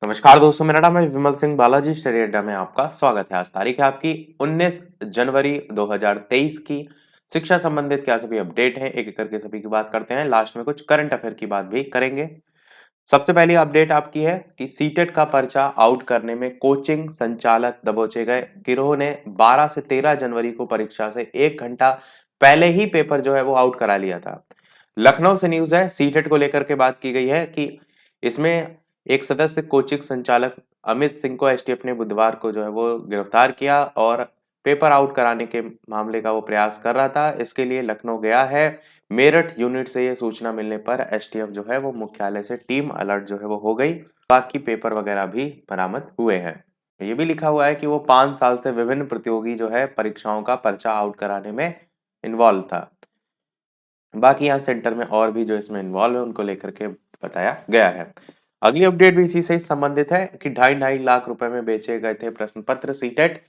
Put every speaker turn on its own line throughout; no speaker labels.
नमस्कार दोस्तों, मेरा नाम है विमल सिंह बालाजी। स्टडी अड्डा में आपका स्वागत है। आज तारीख है आपकी 19 जनवरी 2023 की। शिक्षा संबंधित क्या सभी अपडेट हैं, एक एक करके सभी की बात करते हैं। लास्ट में कुछ करंट अफेयर की बात भी करेंगे। सबसे पहली अपडेट आपकी है कि सीटेट का पर्चा आउट करने में कोचिंग संचालक दबोचे गए। गिरोह ने 12 से 13 जनवरी को परीक्षा से 1 घंटा पहले ही पेपर जो है वो आउट करा लिया था। लखनऊ से न्यूज है, सीटेट को लेकर के बात की गई है कि इसमें एक सदस्य कोचिंग संचालक अमित सिंह को एसटीएफ ने बुधवार को जो है वो गिरफ्तार किया और पेपर आउट कराने के मामले का वो प्रयास कर रहा था। इसके लिए लखनऊ गया है। मेरठ यूनिट से ये सूचना मिलने पर एसटीएफ जो है वो मुख्यालय से टीम अलर्ट जो है वो हो गई। बाकी पेपर वगैरह भी बरामद हुए हैं। ये भी लिखा हुआ है कि वो 5 साल से विभिन्न प्रतियोगी जो है परीक्षाओं का पर्चा आउट कराने में इन्वॉल्व था। बाकी यहाँ सेंटर में और भी जो इसमें इन्वॉल्व है उनको लेकर के बताया गया है। अगली अपडेट भी इसी से संबंधित है कि 2.5 लाख रुपए में बेचे गए थे प्रश्न पत्र सीटेट।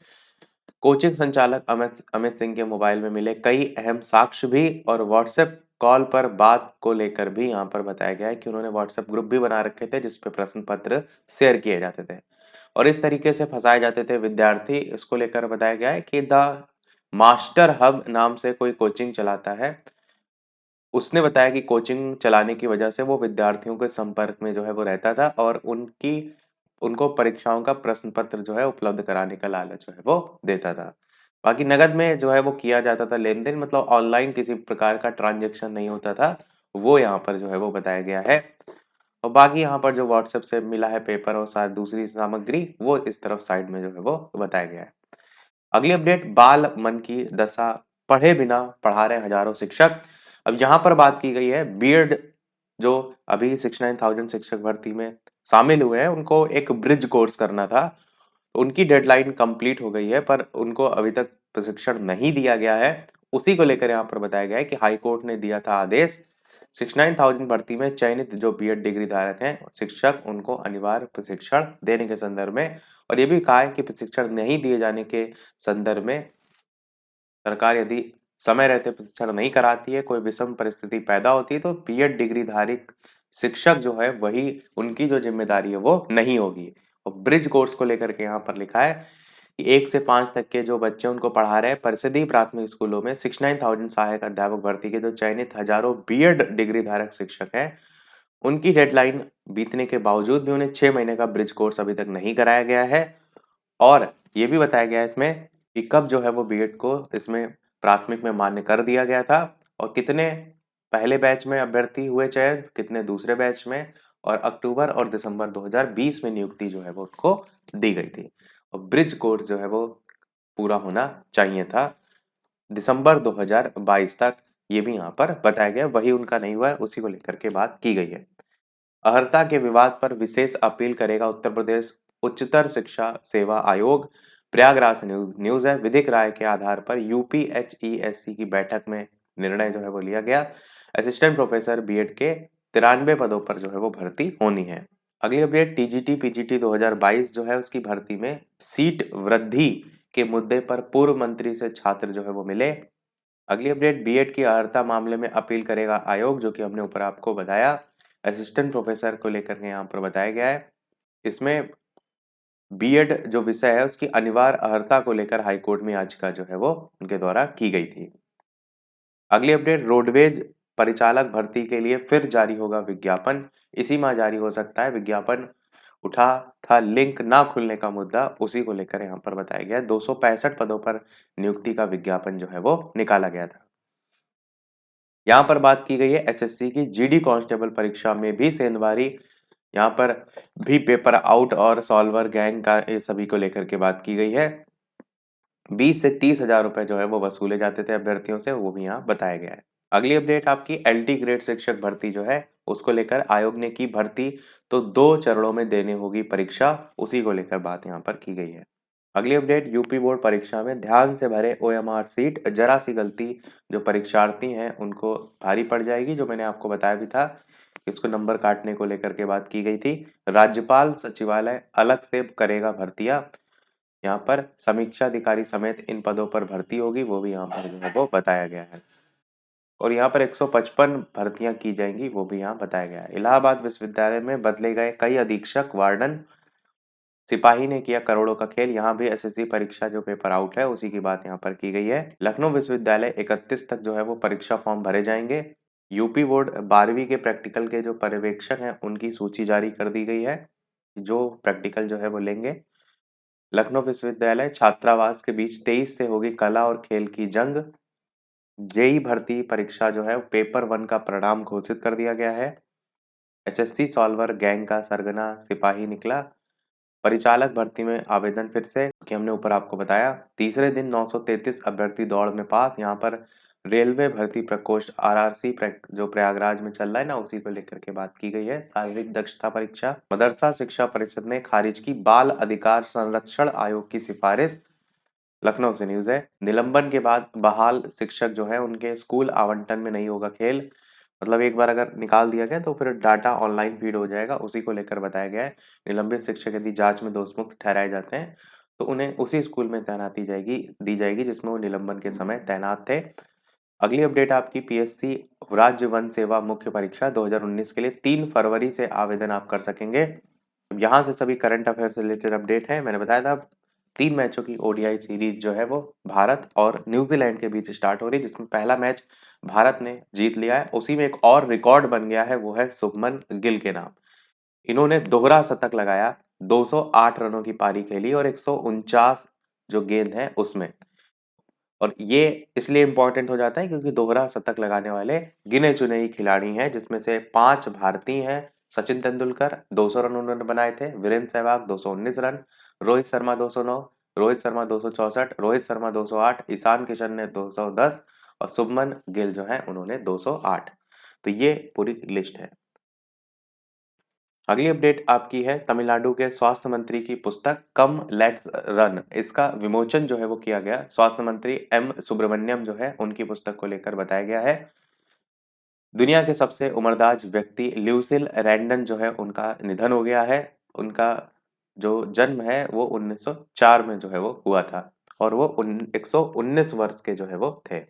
कोचिंग संचालक अमित अमित सिंह के मोबाइल में मिले कई अहम साक्ष्य भी और व्हाट्सएप कॉल पर बात को लेकर भी यहाँ पर बताया गया है कि उन्होंने व्हाट्सएप ग्रुप भी बना रखे थे जिसपे प्रश्न पत्र शेयर किए जाते थे और इस तरीके से फंसाए जाते थे विद्यार्थी। इसको लेकर बताया गया है कि द मास्टर हब नाम से कोई कोचिंग चलाता है। उसने बताया कि कोचिंग चलाने की वजह से वो विद्यार्थियों के संपर्क में जो है वो रहता था और उनको परीक्षाओं का प्रश्न पत्र जो है उपलब्ध कराने का लालच जो है वो देता था। बाकी नगद में जो है वो किया जाता था लेन देन, मतलब ऑनलाइन किसी प्रकार का ट्रांजेक्शन नहीं होता था। वो यहाँ पर जो है वो बताया गया है। और बाकी यहाँ पर जो व्हाट्सएप से मिला है पेपर और साथ दूसरी सामग्री वो इस तरफ साइड में जो है वो बताया गया है। अगली अपडेट, बाल मन की दशा, पढ़े बिना पढ़ा रहे हजारों शिक्षक। अब यहाँ पर बात की गई है बीएड जो अभी 69,000 शिक्षक भर्ती में शामिल हुए हैं उनको एक ब्रिज कोर्स करना था। उनकी डेडलाइन कंप्लीट हो गई है पर उनको अभी तक प्रशिक्षण नहीं दिया गया है। उसी को लेकर यहाँ पर बताया गया है कि हाई कोर्ट ने दिया था आदेश 69,000 भर्ती में चयनित जो बीएड डिग्री धारक हैं शिक्षक उनको अनिवार्य प्रशिक्षण देने के संदर्भ में। और ये भी कहा है कि प्रशिक्षण नहीं दिए जाने के संदर्भ में सरकार यदि समय रहते प्रशिक्षण नहीं कराती है, कोई विषम परिस्थिति पैदा होती है तो बीएड डिग्री धारक शिक्षक जो है वही उनकी जो जिम्मेदारी है वो नहीं होगी। और ब्रिज कोर्स को लेकर के यहाँ पर लिखा है कि 1 से 5 तक के जो बच्चे उनको पढ़ा रहे हैं परिषदीय प्राथमिक स्कूलों में 69,000 सहायक अध्यापक भर्ती के जो चयनित हजारों बीएड डिग्री धारक शिक्षक हैं उनकी डेडलाइन बीतने के बावजूद भी उन्हें 6 महीने का ब्रिज कोर्स अभी तक नहीं कराया गया है। और ये भी बताया गया है इसमें कि कब जो है वो बीएड को इसमें प्राथमिक में मान्य कर दिया गया था और कितने पहले बैच में अभ्यर्थी हुए चयन, कितने दूसरे बैच में, और अक्टूबर और दिसंबर 2020 में नियुक्ति जो है वो उनको दी गई थी। और ब्रिज कोर्स जो है वो पूरा होना चाहिए था दिसंबर 2022 तक। ये भी यहाँ पर बताया गया, वही उनका नहीं हुआ है, उसी को लेकर के बात की गई है। अहर्ता के विवाद पर विशेष अपील करेगा उत्तर प्रदेश उच्चतर शिक्षा सेवा आयोग। प्रयागराज से न्यूज है, विधिक राय के आधार पर यूपीएचईएससी की बैठक में निर्णय जो है वो लिया गया। असिस्टेंट प्रोफेसर बीएड के 93 पदों पर जो है वो भर्ती होनी है। अगली अपडेट, टीजीटी पीजीटी 2022 जो है उसकी भर्ती में सीट वृद्धि के मुद्दे पर पूर्व मंत्री से छात्र जो है वो मिले। अगली अपडेट, बीएड की अर्हता मामले में अपील करेगा आयोग, जो कि हमने ऊपर आपको बताया। असिस्टेंट प्रोफेसर को लेकर के यहाँ पर बताया गया है। इसमें बीएड जो विषय है उसकी अनिवार्य अर्हता को लेकर हाईकोर्ट में याचिका जो है वो उनके द्वारा की गई थी। अगली अपडेट, रोडवेज परिचालक भर्ती के लिए फिर जारी होगा विज्ञापन। इसी माह जारी हो सकता है विज्ञापन। उठा था लिंक ना खुलने का मुद्दा, उसी को लेकर यहाँ पर बताया गया है। 265 पदों पर नियुक्ति का विज्ञापन जो है वो निकाला गया था। यहाँ पर बात की गई है एसएससी की जीडी कांस्टेबल परीक्षा में भी सेंधमारी। यहाँ पर भी पेपर आउट और सॉल्वर गैंग का ये सभी को लेकर के बात की गई है। 20 से 30 हजार रुपए जो है वो वसूले जाते थे अभ्यर्थियों से, वो भी यहाँ बताया गया है। अगली अपडेट आपकी एलटी ग्रेड शिक्षक भर्ती जो है उसको लेकर आयोग ने की भर्ती, तो 2 चरणों में देने होगी परीक्षा, उसी को लेकर बात यहाँ पर की गई है। अगली अपडेट, यूपी बोर्ड परीक्षा में ध्यान से भरे ओएमआर सीट, जरा सी गलती जो परीक्षार्थी हैं उनको भारी पड़ जाएगी, जो मैंने आपको बताया भी था कि उसको नंबर काटने को लेकर के बात की गई थी। राज्यपाल सचिवालय अलग से करेगा भर्तियां, यहाँ पर समीक्षा अधिकारी समेत इन पदों पर भर्ती होगी, वो भी यहाँ पर जो है वो बताया गया है। और यहाँ पर 155 भर्तियां की जाएंगी, वो भी यहाँ बताया गया है। इलाहाबाद विश्वविद्यालय में बदले गए कई अधीक्षक वार्डन, सिपाही ने किया करोड़ों का खेल, यहाँ भी एसएससी परीक्षा जो पेपर आउट है उसी की बात यहाँ पर की गई है। लखनऊ विश्वविद्यालय 31 तक जो है वो परीक्षा फॉर्म भरे जाएंगे। यूपी बोर्ड 12वीं के प्रैक्टिकल के जो पर्यवेक्षक हैं उनकी सूची जारी कर दी गई है, जो प्रैक्टिकल जो है वो लेंगे। लखनऊ विश्वविद्यालय छात्रावास के बीच 23 से होगी कला और खेल की जंग। जेई भर्ती परीक्षा जो है पेपर 1 का परिणाम घोषित कर दिया गया है। एसएससी सॉल्वर गैंग का सरगना सिपाही निकला। परिचालक भर्ती में आवेदन फिर से कि हमने ऊपर आपको बताया। तीसरे दिन 933 अभ्यर्थी दौड़ में पास। यहाँ पर रेलवे भर्ती प्रकोष्ठ आरआरसी जो प्रयागराज में चल रहा है ना, उसी को लेकर के बात की गई है। शारीरिक दक्षता परीक्षा। मदरसा शिक्षा परिषद ने खारिज की बाल अधिकार संरक्षण आयोग की सिफारिश। लखनऊ से न्यूज है। निलंबन के बाद बहाल शिक्षक जो है उनके स्कूल आवंटन में नहीं होगा खेल। मतलब एक बार अगर निकाल दिया गया तो फिर डाटा ऑनलाइन फीड हो जाएगा, उसी को लेकर बताया गया है। निलंबित शिक्षक यदि जांच में दोषमुक्त ठहराए जाते हैं तो उन्हें उसी स्कूल में तैनाती दी जाएगी जिसमें वो निलंबन के समय तैनात थे। अगली अपडेट आपकी पीएससी राज्य वन सेवा मुख्य परीक्षा 2019 के लिए 3 फरवरी से आवेदन आप कर सकेंगे। यहाँ से सभी करंट अफेयर से रिलेटेड अपडेट है। मैंने बताया था 3 मैचों की ओडीआई सीरीज जो है वो भारत और न्यूजीलैंड के बीच स्टार्ट हो रही है, जिसमें पहला मैच भारत ने जीत लिया है। उसी में एक और रिकॉर्ड बन गया है, वो है शुभमन गिल के नाम। इन्होंने दोहरा शतक लगाया, 208 रनों की पारी खेली और 149 जो गेंद है उसमें। और ये इसलिए इंपॉर्टेंट हो जाता है क्योंकि दोहरा शतक लगाने वाले गिने चुने ही खिलाड़ी हैं, जिसमें से 5 भारतीय हैं। सचिन तेंदुलकर 200 रन उन्होंने बनाए थे, वीरेंद्र सहवाग 219 रन, रोहित शर्मा 209, रोहित शर्मा 264, रोहित शर्मा 208, ईशान किशन ने 210 और शुभमन गिल जो है उन्होंने 208। तो ये पूरी लिस्ट है। अगली अपडेट आपकी है तमिलनाडु के स्वास्थ्य मंत्री की पुस्तक कम लेट्स रन, इसका विमोचन जो है वो किया गया। स्वास्थ्य मंत्री एम सुब्रमण्यम जो है उनकी पुस्तक को लेकर बताया गया है। दुनिया के सबसे उम्रदराज व्यक्ति ल्यूसिल रैंडन जो है उनका निधन हो गया है। उनका जो जन्म है वो 1904 में जो है वो हुआ था और वो 119 वर्ष के जो है वो थे।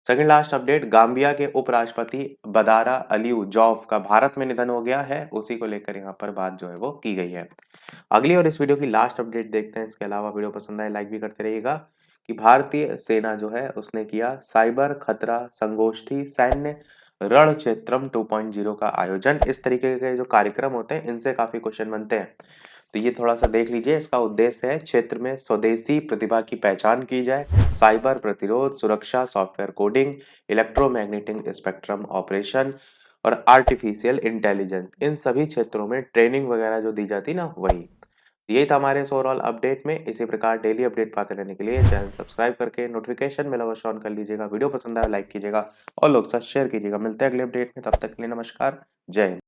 सेकंड लास्ट अपडेट, गाम्बिया के उपराष्ट्रपति बदारा अलियू जौफ का भारत में निधन हो गया है, उसी को लेकर यहाँ पर बात जो है वो की गई है। अगली और इस वीडियो की लास्ट अपडेट देखते हैं। इसके अलावा वीडियो पसंद आए लाइक भी करते रहिएगा। कि भारतीय सेना जो है उसने किया साइबर खतरा संगोष्ठी सैन्य रण क्षेत्रम 2.0 का आयोजन। इस तरीके के जो कार्यक्रम होते हैं इनसे काफी क्वेश्चन बनते हैं, तो ये थोड़ा सा देख लीजिए। इसका उद्देश्य है क्षेत्र में स्वदेशी प्रतिभा की पहचान की जाए, साइबर प्रतिरोध सुरक्षा software coding electromagnetic spectrum operation और आर्टिफिशियल इंटेलिजेंस, इन सभी क्षेत्रों में ट्रेनिंग वगैरह जो दी जाती ना वही। यही था हमारे ओवरऑल अपडेट में। इसी प्रकार डेली अपडेट पाते रहने के लिए चैनल सब्सक्राइब करके नोटिफिकेशन बेल अवश्य ऑन कर लीजिएगा। वीडियो पसंद आया लाइक कीजिएगा और लोग साथ शेयर कीजिएगा। मिलते हैं अगले अपडेट में, तब तक के लिए नमस्कार, जय हिंद।